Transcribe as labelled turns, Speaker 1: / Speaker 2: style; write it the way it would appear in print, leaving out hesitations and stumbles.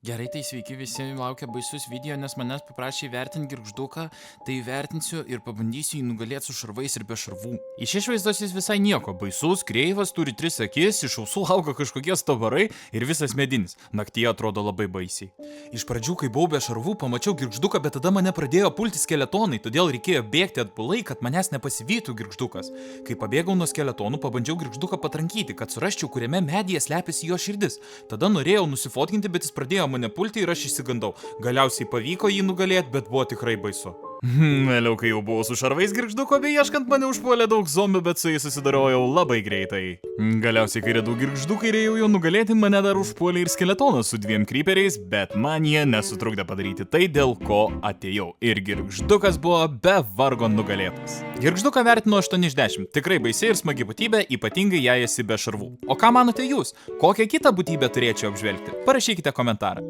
Speaker 1: Gerai, tai sveiki visi, laukia baisus video, nes manęs paprašė įvertinti girgžduką, tai įvertinsiu ir pabandysiu jį nugalėti su šarvais ir be šarvų. Iš išvaizdos jis visai nieko, baisus, kreivas, turi 3 akis, iš ausų auga kažkokie stavarai ir visas medinis. Naktyje atrodo labai baisiai. Iš pradžių, kai buvau be šarvų, pamačiau girgžduką, bet tada mane pradėjo pulti skeletonai, todėl reikėjo bėgti atbulai, kad manęs nepasivytų girgždukas. Kai pabėgau nuo skeletonų, pabandžiau girgžduką patrankyti, kad surasčiau, kuriame medyje slepiasi jo širdis. Tada norėjau nusifotkinti, bet jis pradėjo mane pulti ir aš išsigandau. Galiausiai pavyko jį nugalėti, bet buvo tikrai baisu. Vėliau, kai jau buvau su šarvais girgžduko, beieškant mane užpuolė daug zombių, bet su jais susidorojau labai greitai. Galiausiai, kai radau girgžduką ir ėjau jo nugalėti, mane dar užpuolė ir skeletonas su 2 kryperiais, bet man jie nesutrukdė padaryti tai, dėl ko atėjau. Ir girgždukas buvo be vargo nugalėtas. Girgžduką vertinu 8 iš 10. Tikrai baisiai ir smagi būtybė, ypatingai jei esi be šarvų. O ką manote jūs? Kokią kitą būtybę turėčiau apžvelgti? Parašykite komentarą.